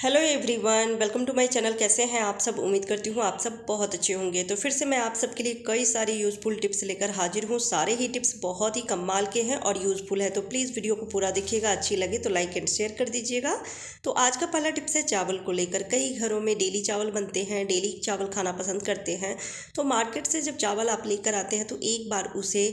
Hello everyone, welcome to my channel. कैसे हैं आप सब? उम्मीद करती हूँ आप सब बहुत अच्छे होंगे। तो फिर से मैं आप सबके लिए कई सारी यूज़फुल टिप्स लेकर हाजिर हूँ। सारे ही टिप्स बहुत ही कमाल के हैं और यूज़फुल है, तो प्लीज़ वीडियो को पूरा देखिएगा। अच्छी लगे तो लाइक एंड शेयर कर दीजिएगा। तो आज का पहला टिप्स है चावल को लेकर। कई घरों में डेली चावल बनते हैं, डेली चावल खाना पसंद करते हैं। तो मार्केट से जब चावल आप लेकर आते हैं तो एक बार उसे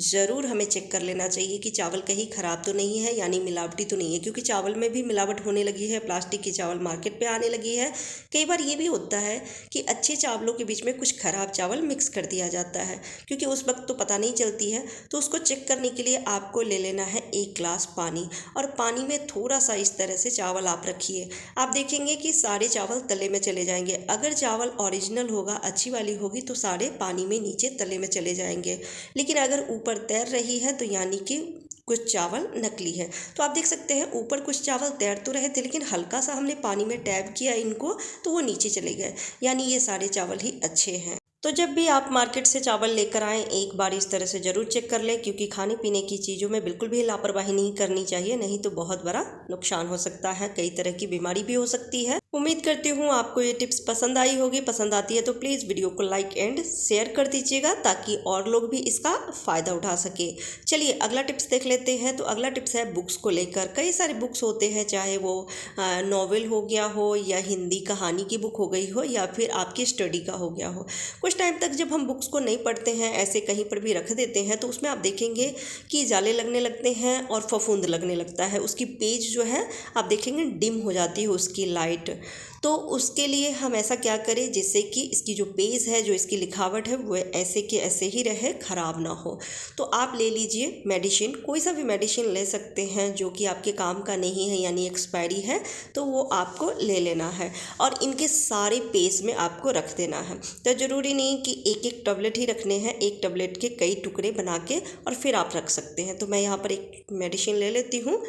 ज़रूर हमें चेक कर लेना चाहिए कि चावल कहीं ख़राब तो नहीं है, यानी मिलावटी तो नहीं है, क्योंकि चावल में भी मिलावट होने लगी है। प्लास्टिक की चावल मार्केट पे आने लगी है। कई बार ये भी होता है कि अच्छे चावलों के बीच में कुछ खराब चावल मिक्स कर दिया जाता है, क्योंकि उस वक्त तो पता नहीं चलती है। तो उसको चेक करने के लिए आपको ले लेना है 1 गिलास पानी, और पानी में थोड़ा सा इस तरह से चावल आप रखिए। आप देखेंगे कि सारे चावल तले में चले जाएंगे। अगर चावल ओरिजिनल होगा, अच्छी वाली होगी, तो सारे पानी में नीचे तले में चले जाएंगे। लेकिन अगर ऊपर तैर रही है तो यानी कि कुछ चावल नकली है। तो आप देख सकते हैं ऊपर कुछ चावल तैर तो रहे थे, लेकिन हल्का सा हमने पानी में टैप किया इनको तो वो नीचे चले गए, यानी ये सारे चावल ही अच्छे हैं। तो जब भी आप मार्केट से चावल लेकर आएँ, एक बार इस तरह से ज़रूर चेक कर लें, क्योंकि खाने पीने की चीज़ों में बिल्कुल भी लापरवाही नहीं करनी चाहिए, नहीं तो बहुत बड़ा नुकसान हो सकता है। कई तरह की बीमारी भी हो सकती है। उम्मीद करती हूँ आपको ये टिप्स पसंद आई होगी। पसंद आती है तो प्लीज़ वीडियो को लाइक एंड शेयर कर दीजिएगा, ताकि और लोग भी इसका फ़ायदा उठा सके। चलिए अगला टिप्स देख लेते हैं। तो अगला टिप्स है बुक्स को लेकर। कई सारे बुक्स होते हैं, चाहे वो नॉवेल हो गया हो, या हिंदी कहानी की बुक हो गई हो, या फिर आपकी स्टडी का हो गया हो। कुछ टाइम तक जब हम बुक्स को नहीं पढ़ते हैं, ऐसे कहीं पर भी रख देते हैं, तो उसमें आप देखेंगे कि जाले लगने लगते हैं और फफूंद लगने लगता है। उसकी पेज जो है आप देखेंगे डिम हो जाती है उसकी लाइट। तो उसके लिए हम ऐसा क्या करें जिससे कि इसकी जो पेज है, जो इसकी लिखावट है, वो ऐसे के ऐसे ही रहे, ख़राब ना हो। तो आप ले लीजिए मेडिसिन, कोई सा भी मेडिसिन ले सकते हैं जो कि आपके काम का नहीं है, यानी एक्सपायरी है, तो वो आपको ले लेना है और इनके सारे पेज में आपको रख देना है। तो ज़रूरी नहीं कि एक एक टैबलेट ही रखने हैं, एक टैबलेट के कई टुकड़े बना के और फिर आप रख सकते हैं। तो मैं यहाँ पर एक मेडिसिन ले लेती हूँ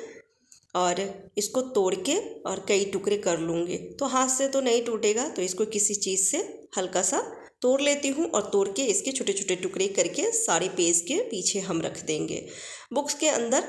और इसको तोड़ के और कई टुकड़े कर लूँगी। तो हाथ से तो नहीं टूटेगा, तो इसको किसी चीज़ से हल्का सा तोड़ लेती हूँ और तोड़ के इसके छोटे छोटे टुकड़े करके सारे पेज के पीछे हम रख देंगे। बुक्स के अंदर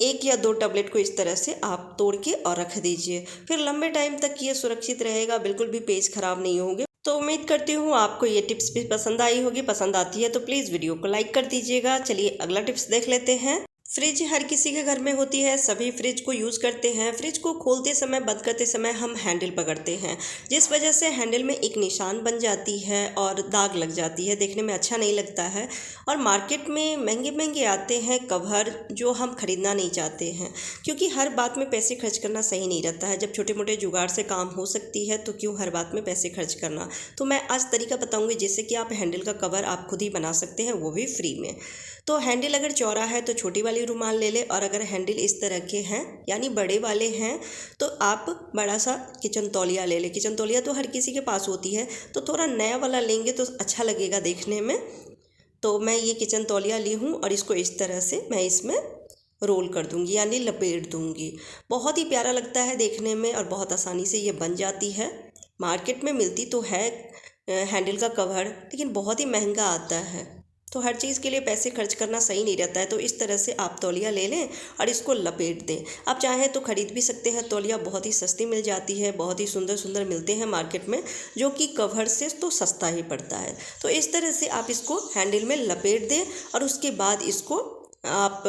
1 या 2 टैबलेट को इस तरह से आप तोड़ के और रख दीजिए। फिर लंबे टाइम तक ये सुरक्षित रहेगा, बिल्कुल भी पेज खराब नहीं होंगे। तो उम्मीद करती हूँ आपको ये टिप्स भी पसंद आई होगी। पसंद आती है तो प्लीज़ वीडियो को लाइक कर दीजिएगा। चलिए अगला टिप्स देख लेते हैं। फ्रिज हर किसी के घर में होती है, सभी फ्रिज को यूज़ करते हैं। फ्रिज को खोलते समय, बंद करते समय हम हैंडल पकड़ते हैं, जिस वजह से हैंडल में एक निशान बन जाती है और दाग लग जाती है, देखने में अच्छा नहीं लगता है। और मार्केट में महंगे महंगे आते हैं कवर, जो हम ख़रीदना नहीं चाहते हैं, क्योंकि हर बात में पैसे खर्च करना सही नहीं रहता है। जब छोटे मोटे जुगाड़ से काम हो सकती है तो क्यों हर बात में पैसे खर्च करना। तो मैं आज तरीका बताऊँगी जिससे कि आप हैंडल का कवर आप खुद ही बना सकते हैं, वो भी फ्री में। तो हैंडल अगर चौड़ा है तो छोटी वाली रुमाल ले ले, और अगर हैंडल इस तरह के हैं यानी बड़े वाले हैं तो आप बड़ा सा किचन तौलिया ले ले। किचन तौलिया तो हर किसी के पास होती है, तो थोड़ा नया वाला लेंगे तो अच्छा लगेगा देखने में। तो मैं ये किचन तौलिया ली हूँ और इसको इस तरह से मैं इसमें रोल कर दूंगी, यानी लपेट दूंगी। बहुत ही प्यारा लगता है देखने में और बहुत आसानी से ये बन जाती है। मार्केट में मिलती तो है हैंडल का कवर, लेकिन बहुत ही महंगा आता है। तो हर चीज़ के लिए पैसे खर्च करना सही नहीं रहता है। तो इस तरह से आप तौलिया ले लें और इसको लपेट दें। आप चाहें तो ख़रीद भी सकते हैं, तौलिया बहुत ही सस्ती मिल जाती है, बहुत ही सुंदर सुंदर मिलते हैं मार्केट में, जो कि कवर से तो सस्ता ही पड़ता है। तो इस तरह से आप इसको हैंडल में लपेट दें और उसके बाद इसको आप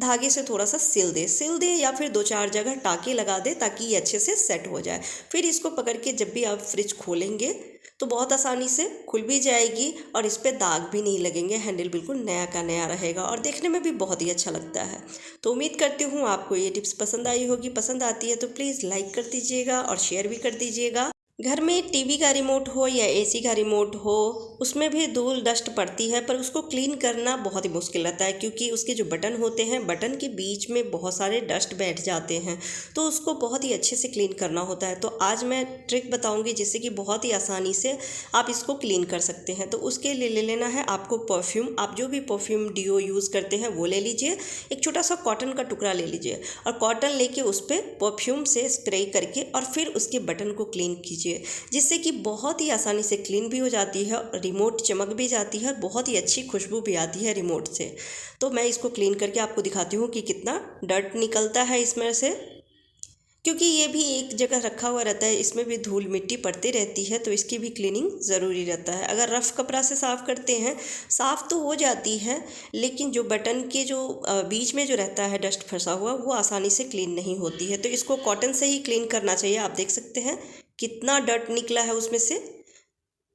धागे से थोड़ा सा सिल दें या फिर 2-4 जगह टाँके लगा दें, ताकि ये अच्छे से सेट हो जाए। फिर इसको पकड़ के जब भी आप फ्रिज खोलेंगे तो बहुत आसानी से खुल भी जाएगी और इस पे दाग भी नहीं लगेंगे। हैंडल बिल्कुल नया का नया रहेगा और देखने में भी बहुत ही अच्छा लगता है। तो उम्मीद करती हूँ आपको ये टिप्स पसंद आई होगी। पसंद आती है तो प्लीज़ लाइक कर दीजिएगा और शेयर भी कर दीजिएगा। घर में टीवी का रिमोट हो या एसी का रिमोट हो, उसमें भी धूल डस्ट पड़ती है, पर उसको क्लीन करना बहुत ही मुश्किल रहता है, क्योंकि उसके जो बटन होते हैं, बटन के बीच में बहुत सारे डस्ट बैठ जाते हैं, तो उसको बहुत ही अच्छे से क्लीन करना होता है। तो आज मैं ट्रिक बताऊंगी जिससे कि बहुत ही आसानी से आप इसको क्लीन कर सकते हैं। तो उसके लिए ले लेना है आपको परफ्यूम। आप जो भी परफ्यूम डीओ यूज़ करते हैं वो ले लीजिए। एक छोटा सा कॉटन का टुकड़ा ले लीजिए और कॉटन लेके उस पर परफ्यूम से स्प्रे करके और फिर उसके बटन को क्लीन कीजिए, जिससे कि बहुत ही आसानी से क्लीन भी हो जाती है, रिमोट चमक भी जाती है और बहुत ही अच्छी खुशबू भी आती है रिमोट से। तो मैं इसको क्लीन करके आपको दिखाती हूँ कि कितना डर्ट निकलता है इसमें से। क्योंकि ये भी एक जगह रखा हुआ रहता है, इसमें भी धूल मिट्टी पड़ती रहती है, तो इसकी भी क्लीनिंग ज़रूरी रहता है। अगर रफ़ कपड़ा से साफ़ करते हैं, साफ़ तो हो जाती है, लेकिन जो बटन के जो बीच में जो रहता है डस्ट फंसा हुआ, वो आसानी से क्लीन नहीं होती है। तो इसको कॉटन से ही क्लीन करना चाहिए। आप देख सकते हैं कितना डर्ट निकला है उसमें से,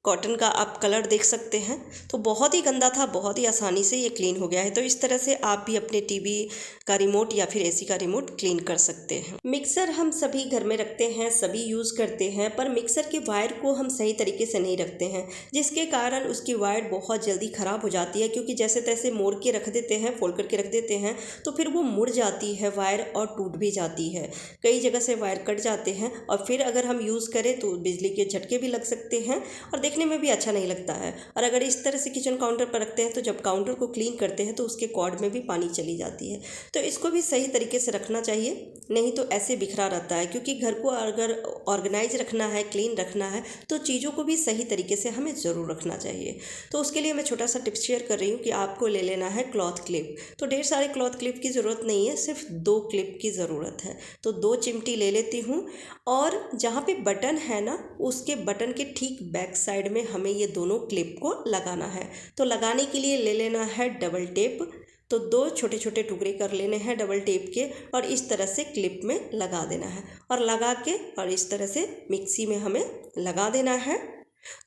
कॉटन का आप कलर देख सकते हैं। तो बहुत ही गंदा था, बहुत ही आसानी से ये क्लीन हो गया है। तो इस तरह से आप भी अपने टीवी का रिमोट या फिर एसी का रिमोट क्लीन कर सकते हैं। मिक्सर हम सभी घर में रखते हैं, सभी यूज़ करते हैं, पर मिक्सर के वायर को हम सही तरीके से नहीं रखते हैं, जिसके कारण उसकी वायर बहुत जल्दी ख़राब हो जाती है। क्योंकि जैसे तैसे मोड़ के रख देते हैं, फोल्ड करके रख देते हैं, तो फिर वो मुड़ जाती है वायर और टूट भी जाती है। कई जगह से वायर कट जाते हैं और फिर अगर हम यूज़ करें तो बिजली के झटके भी लग सकते हैं और देखने में भी अच्छा नहीं लगता है। और अगर इस तरह से किचन काउंटर पर रखते हैं तो जब काउंटर को क्लीन करते हैं तो उसके कॉर्ड में भी पानी चली जाती है। तो इसको भी सही तरीके से रखना चाहिए, नहीं तो ऐसे बिखरा रहता है। क्योंकि घर को अगर ऑर्गेनाइज रखना है, क्लीन रखना है, तो चीज़ों को भी सही तरीके से हमें ज़रूर रखना चाहिए। तो उसके लिए मैं छोटा सा टिप्स शेयर कर रही हूँ कि आपको ले लेना है क्लॉथ क्लिप। तो ढेर सारे क्लॉथ क्लिप की ज़रूरत नहीं है, सिर्फ 2 क्लिप की ज़रूरत है। तो 2 चिमटी ले लेती हूँ और जहाँ पे बटन है ना, उसके बटन के ठीक बैक साइड में हमें ये दोनों क्लिप को लगाना है। तो लगाने के लिए ले लेना है डबल टेप। तो 2 छोटे छोटे टुकड़े कर लेने हैं डबल टेप के और इस तरह से क्लिप में लगा देना है और लगा के और इस तरह से मिक्सी में हमें लगा देना है।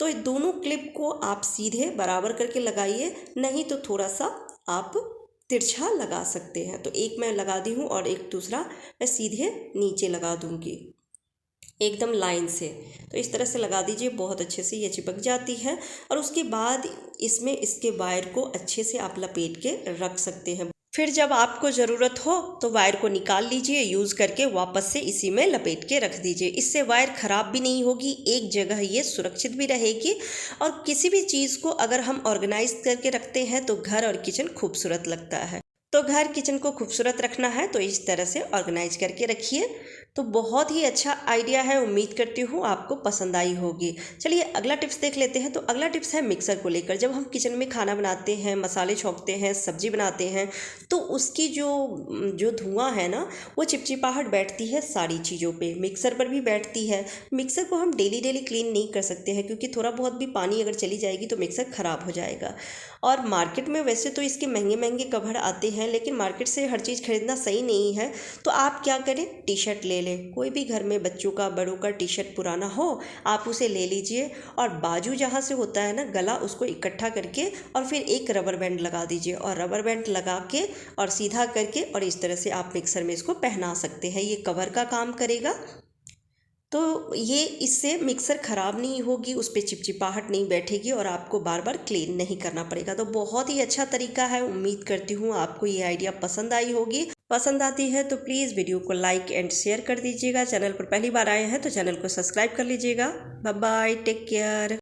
तो ये दोनों क्लिप को आप सीधे बराबर करके लगाइए, नहीं तो थोड़ा सा आप तिरछा लगा सकते हैं। तो एक मैं लगा दी हूँ और एक दूसरा मैं सीधे नीचे लगा दूँगी एकदम लाइन से। तो इस तरह से लगा दीजिए, बहुत अच्छे से ये चिपक जाती है। और उसके बाद इसमें इसके वायर को अच्छे से आप लपेट के रख सकते हैं। फिर जब आपको ज़रूरत हो तो वायर को निकाल लीजिए, यूज़ करके वापस से इसी में लपेट के रख दीजिए। इससे वायर ख़राब भी नहीं होगी, एक जगह ये सुरक्षित भी रहेगी। और किसी भी चीज़ को अगर हम ऑर्गेनाइज करके रखते हैं तो घर और किचन खूबसूरत लगता है। तो घर किचन को खूबसूरत रखना है तो इस तरह से ऑर्गेनाइज करके रखिए। तो बहुत ही अच्छा आइडिया है, उम्मीद करती हूँ आपको पसंद आई होगी। चलिए अगला टिप्स देख लेते हैं। तो अगला टिप्स है मिक्सर को लेकर। जब हम किचन में खाना बनाते हैं, मसाले छौंकते हैं, सब्जी बनाते हैं, तो उसकी जो धुआं है ना, वो चिपचिपाहट बैठती है सारी चीज़ों पे, मिक्सर पर भी बैठती है। मिक्सर को हम डेली डेली क्लीन नहीं कर सकते हैं, क्योंकि थोड़ा बहुत भी पानी अगर चली जाएगी तो मिक्सर ख़राब हो जाएगा। और मार्केट में वैसे तो इसके महंगे महंगे कवर आते हैं, लेकिन मार्केट से हर चीज़ खरीदना सही नहीं है। तो आप क्या करें, टी शर्ट ले लें। कोई भी घर में बच्चों का, बड़ों का टी शर्ट पुराना हो, आप उसे ले लीजिए और बाजू जहाँ से होता है ना गला, उसको इकट्ठा करके और फिर एक रबर बैंड लगा दीजिए और रबर बैंड लगा के और सीधा करके और इस तरह से आप मिक्सर में इसको पहना सकते हैं। ये कवर का काम करेगा। तो ये इससे मिक्सर ख़राब नहीं होगी, उस पर चिपचिपाहट नहीं बैठेगी और आपको बार बार क्लीन नहीं करना पड़ेगा। तो बहुत ही अच्छा तरीका है। उम्मीद करती हूँ आपको ये आइडिया पसंद आई होगी। पसंद आती है तो प्लीज़ वीडियो को लाइक एंड शेयर कर दीजिएगा। चैनल पर पहली बार आए हैं तो चैनल को सब्सक्राइब कर लीजिएगा। Bye bye, take care.